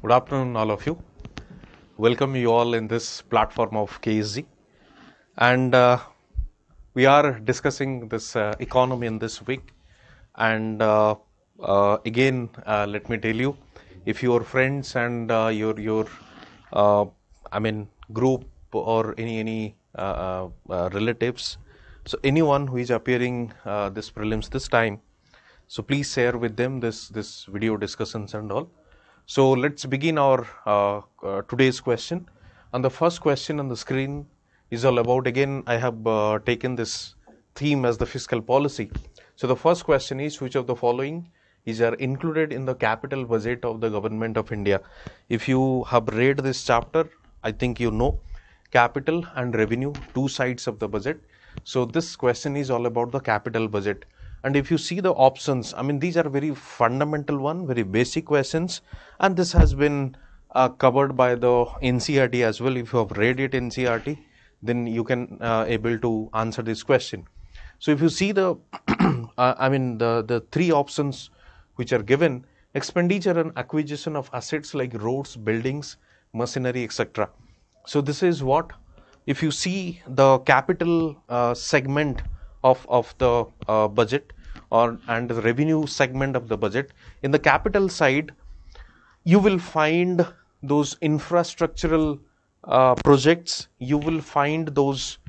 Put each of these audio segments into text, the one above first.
Good afternoon, all of you. Welcome you all in this platform of KSG. And we are discussing this economy in this week. And again, let me tell you, if your friends and your group or any relatives, so anyone who is appearing this prelims this time, so please share with them this video discussions and all. So let's begin our today's question. And the first question on the screen is all about, again, I have taken this theme as the fiscal policy. So the first question is, which of the following are included in the capital budget of the government of India? If you have read this chapter, I think you know capital and revenue, two sides of the budget. So this question is all about the capital budget. And if you see the options, I mean, these are very fundamental one, very basic questions, and this has been covered by the NCERT as well. If you have read it NCERT, then you can able to answer this question. So if you see the the three options which are given: expenditure and acquisition of assets like roads, buildings, machinery, etc. So this is what, if you see the capital segment of the budget and the revenue segment of the budget, in the capital side you will find those infrastructural projects, you will find those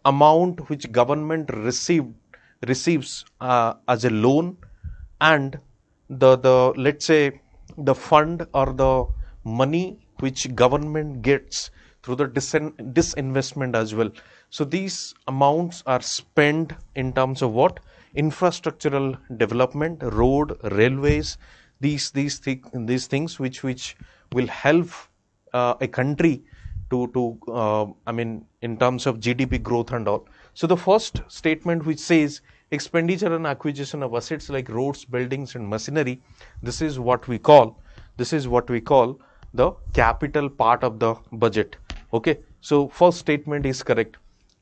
amount which government receives as a loan, and the let's say the fund or the money which government gets through the disinvestment as well. So these amounts are spent in terms of what? Infrastructural development, road, railways, these things which will help a country to in terms of GDP growth and all. So the first statement which says expenditure and acquisition of assets like roads, buildings and machinery, this is what we call the capital part of the budget. Okay, so first statement is correct.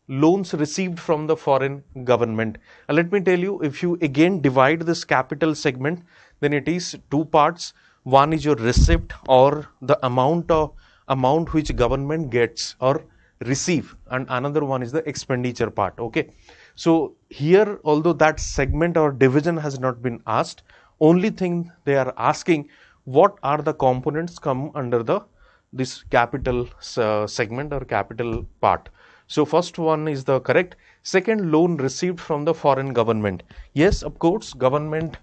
Loans received from the foreign government. And let me tell you, if you again divide this capital segment, then it is two parts. One is your receipt, or the amount which government gets or receive, and another one is the expenditure part. Okay, so here, although that segment or division has not been asked, only thing they are asking, what are the components come under this capital segment or capital part. So first one is the correct. Second, loan received from the foreign government. Yes, of course, government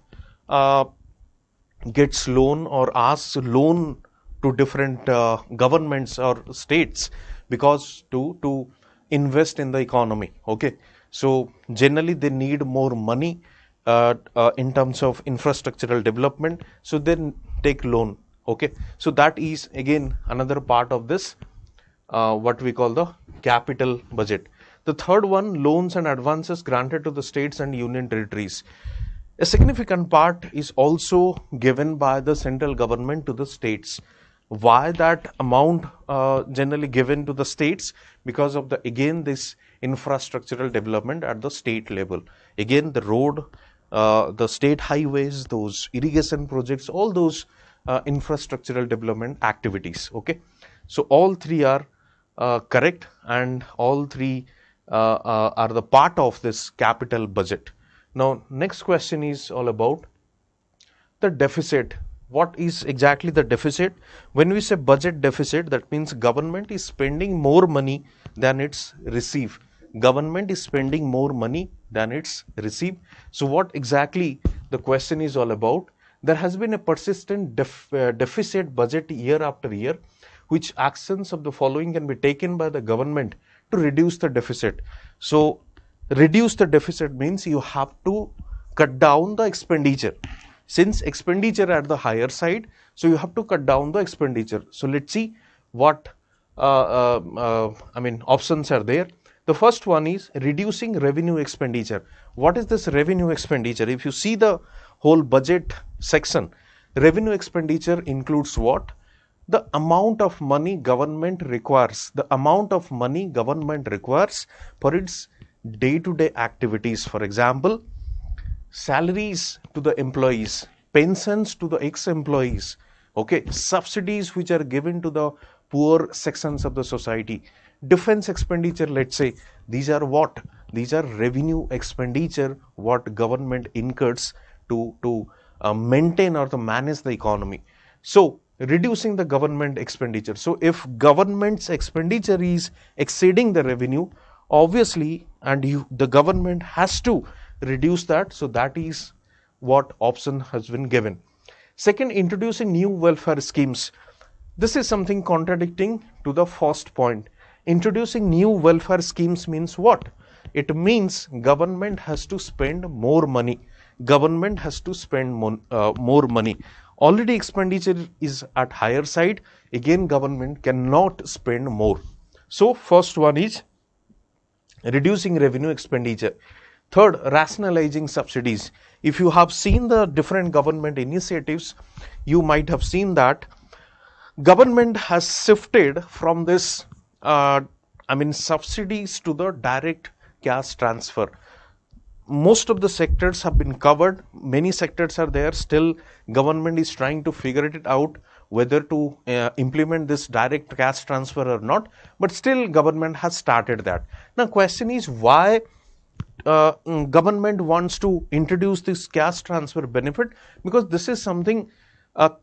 gets loan or asks loan to different governments or states because to invest in the economy. Okay, so generally they need more money in terms of infrastructural development, so then take loan. Okay, so that is again another part of this what we call the capital budget. The third one, loans and advances granted to the states and union territories. A significant part is also given by the central government to the states. Why that amount generally given to the states? Because of this infrastructural development at the state level. Again, the road, the state highways, those irrigation projects, all those infrastructural development activities. Okay, so all three are correct, and all three are the part of this capital budget. Now next question is all about the deficit. What is exactly the deficit? When we say budget deficit, that means government is spending more money than it's receive. Government is spending more money than it's receive. So what exactly the question is all about? There has been a persistent deficit budget year after year. Which actions of the following can be taken by the government to reduce the deficit? So reduce the deficit means you have to cut down the expenditure. Since expenditure at the higher side, so you have to cut down the expenditure. So let's see what options are there. The first one is reducing revenue expenditure. What is this revenue expenditure? If you see the whole budget section, revenue expenditure includes what? The amount of money government requires, for its day-to-day activities. For example, salaries to the employees, pensions to the ex-employees, Okay, subsidies which are given to the poor sections of the society. Defense expenditure, let's say, these are what? These are revenue expenditure what government incurs to maintain or to manage the economy. So reducing the government expenditure. So if government's expenditure is exceeding the revenue, obviously, and the government has to reduce that. So that is what option has been given. Second, introducing new welfare schemes. This is something contradicting to the first point. Introducing new welfare schemes means what? It means government has to spend more money. Government has to spend more money. Already expenditure is at higher side. Again, government cannot spend more. So first one is reducing revenue expenditure. Third, rationalizing subsidies. If you have seen the different government initiatives, you might have seen that government has shifted from this subsidies to the direct cash transfer. Most of the sectors have been covered. Many sectors are there. Still, government is trying to figure it out whether to implement this direct cash transfer or not. But still, government has started that. Now, question is why government wants to introduce this cash transfer benefit? Because this is something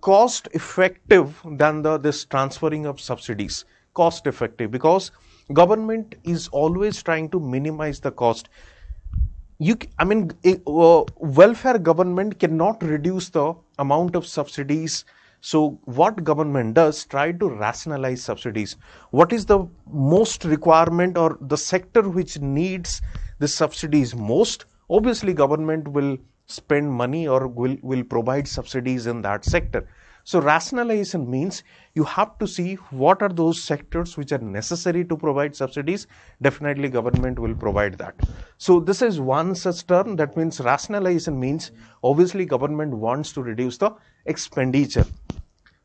cost effective than this transferring of subsidies. Cost effective, because government is always trying to minimize the cost. Welfare government cannot reduce the amount of subsidies. So what government does, try to rationalize subsidies. What is the most requirement or the sector which needs the subsidies most? Obviously government will spend money or will provide subsidies in that sector. So rationalization means you have to see what are those sectors which are necessary to provide subsidies. Definitely government will provide that. So this is one such term. That means rationalization means obviously government wants to reduce the expenditure.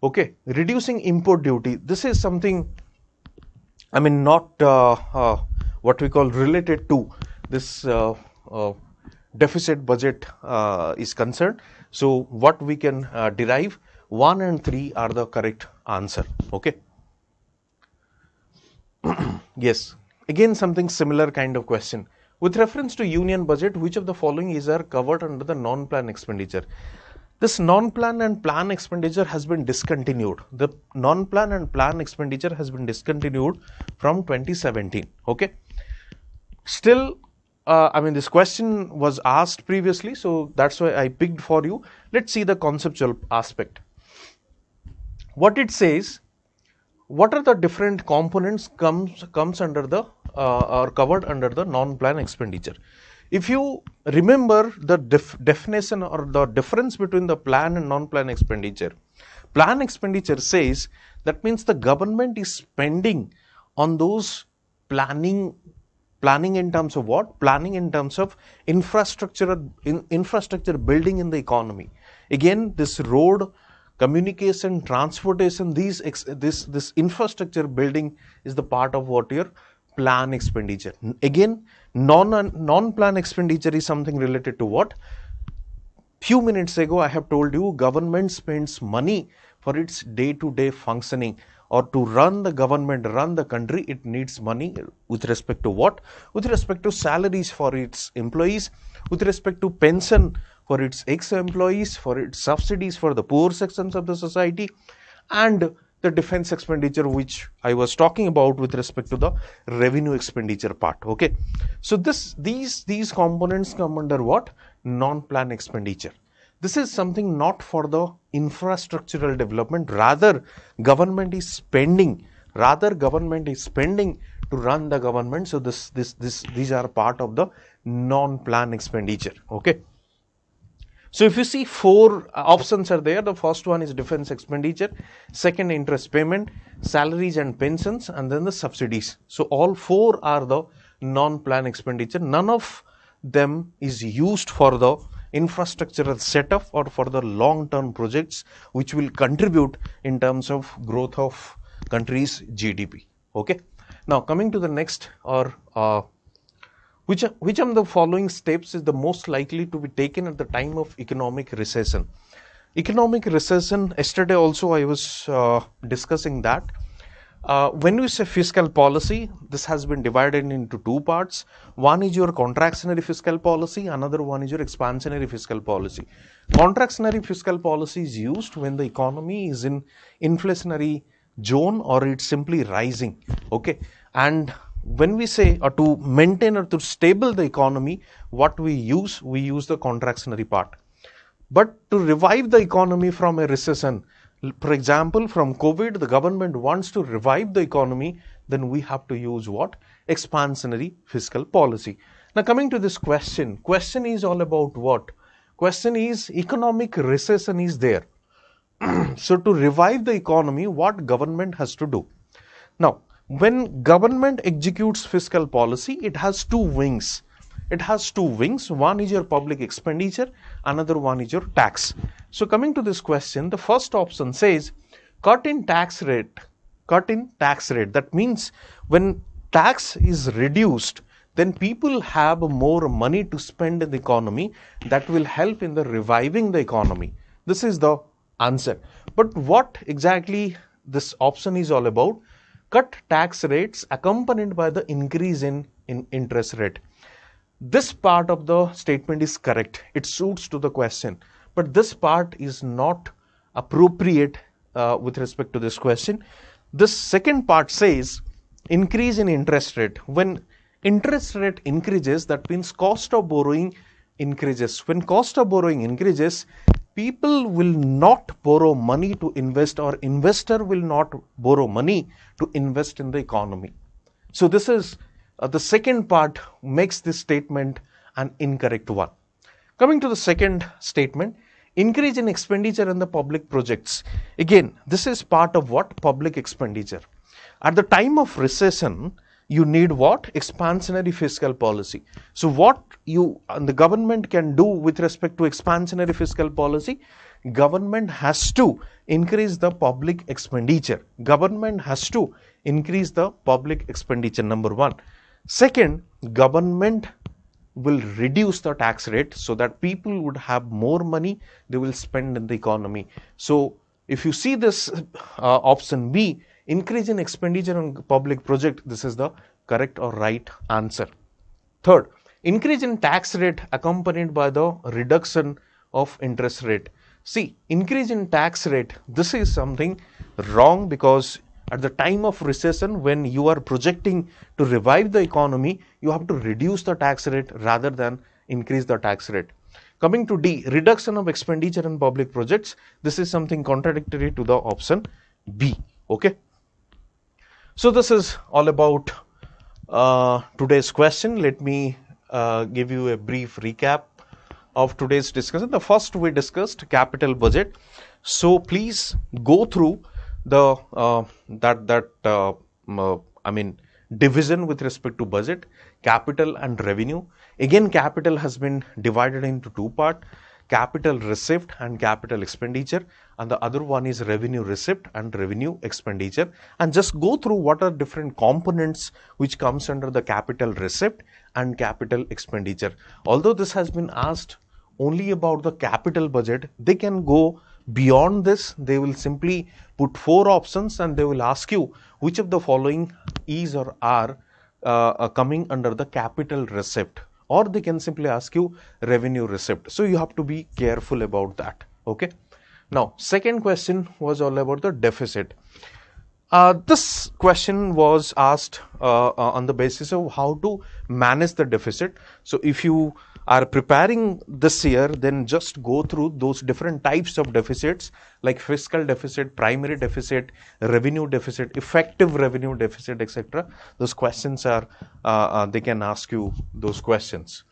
Okay, reducing import duty. This is something, not what we call related to this deficit budget is concerned. So what we can derive, 1 and 3 are the correct answer. Okay. Yes. Again, something similar kind of question. With reference to union budget, which of the following is covered under the non-plan expenditure? This non-plan and plan expenditure has been discontinued. The non-plan and plan expenditure has been discontinued from 2017. Okay. Still, this question was asked previously, so that's why I picked for you. Let's see the conceptual aspect. What it says, what are the different components comes under the or covered under the non-plan expenditure? If you remember the definition or the difference between the plan and non-plan expenditure, plan expenditure says that means the government is spending on those planning in terms of what? Planning in terms of infrastructure building in the economy. Again, this road, communication, transportation, this infrastructure building is the part of what your plan expenditure. Again, non-plan expenditure is something related to what? Few minutes ago I have told you government spends money for its day-to-day functioning, or to run the government, run the country, it needs money with respect to what? With respect to salaries for its employees, with respect to pension for its ex-employees, for its subsidies for the poor sections of the society, and the defense expenditure which I was talking about with respect to the revenue expenditure part. Okay, so these components come under what? Non-plan expenditure. This is something not for the infrastructural development, rather government is spending to run the government. So these are part of the non-plan expenditure. Okay. So if you see 4 options are there, the first one is defense expenditure, second interest payment, salaries and pensions, and then the subsidies. So all 4 are the non-plan expenditure. None of them is used for the infrastructural setup or for the long-term projects which will contribute in terms of growth of country's GDP. Okay. Now coming to the next, or which of the following steps is the most likely to be taken at the time of economic recession? Economic recession, yesterday also I was discussing that. When we say fiscal policy, this has been divided into two parts. One is your contractionary fiscal policy, another one is your expansionary fiscal policy. Contractionary fiscal policy is used when the economy is in inflationary zone or it's simply rising. Okay, and when we say to maintain or to stable the economy, what we use the contractionary part. But to revive the economy from a recession, for example, from COVID, the government wants to revive the economy, then we have to use what? Expansionary fiscal policy. Now coming to this question is all about what? Question is economic recession is there. So to revive the economy, what government has to do? Now, when government executes fiscal policy, it has two wings. It has two wings. One is your public expenditure, another one is your tax. So coming to this question, the first option says cut in tax rate. Cut in tax rate. That means when tax is reduced, then people have more money to spend in the economy. That will help in the reviving the economy. This is the answer. But what exactly this option is all about? Cut tax rates accompanied by the increase in interest rate. This part of the statement is correct. It suits to the question. But this part is not appropriate with respect to this question. This second part says increase in interest rate. When interest rate increases, that means cost of borrowing increases. When cost of borrowing increases, people will not borrow money to invest, or investor will not borrow money to invest in the economy. So this is the second part makes this statement an incorrect one. Coming to the second statement, increase in expenditure in the public projects. Again, this is part of what? Public expenditure. At the time of recession, you need what? Expansionary fiscal policy. So what the government can do with respect to expansionary fiscal policy? Government has to increase the public expenditure. Government has to increase the public expenditure, number one. Second, government will reduce the tax rate so that people would have more money they will spend in the economy. So if you see this option B, increase in expenditure on public project, this is the correct or right answer. Third, increase in tax rate accompanied by the reduction of interest rate. See, increase in tax rate, this is something wrong, because at the time of recession, when you are projecting to revive the economy, you have to reduce the tax rate rather than increase the tax rate. Coming to D, reduction of expenditure in public projects. This is something contradictory to the option B. Okay. So this is all about today's question. Let me give you a brief recap of today's discussion. The first, we discussed capital budget. So please go through the division with respect to budget, capital and revenue. Again, capital has been divided into two parts: capital receipt and capital expenditure, and the other one is revenue receipt and revenue expenditure. And just go through what are different components which comes under the capital receipt and capital expenditure. Although this has been asked only about the capital budget, they can go beyond this. They will simply put 4 options and they will ask you which of the following is or are coming under the capital receipt, or they can simply ask you revenue receipt. So you have to be careful about that. Okay. Now, second question was all about the deficit. This question was asked on the basis of how to manage the deficit. So if you are preparing this year, then just go through those different types of deficits like fiscal deficit, primary deficit, revenue deficit, effective revenue deficit, etc. Those questions are, they can ask you those questions.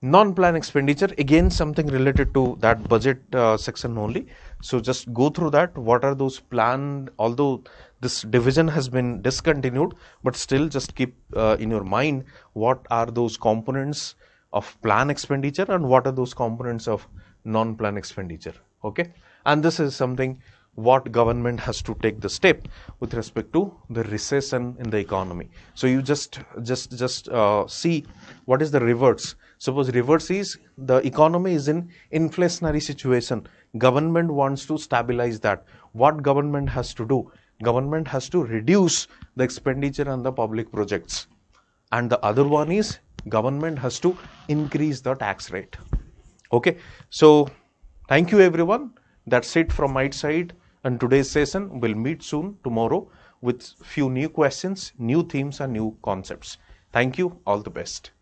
Non-plan expenditure, again something related to that budget section only. So just go through that. What are those planned, although this division has been discontinued, but still just keep in your mind what are those components of plan expenditure and what are those components of non-plan expenditure. Okay, and this is something what government has to take the step with respect to the recession in the economy. So you just see what is the reverse. Suppose reverse is the economy is in inflationary situation. Government wants to stabilize that. What government has to do? Government has to reduce the expenditure on the public projects. And the other one is government has to increase the tax rate. Okay, so thank you everyone. That's it from my side and today's session. We'll meet soon tomorrow with few new questions, new themes and new concepts. Thank you. All the best.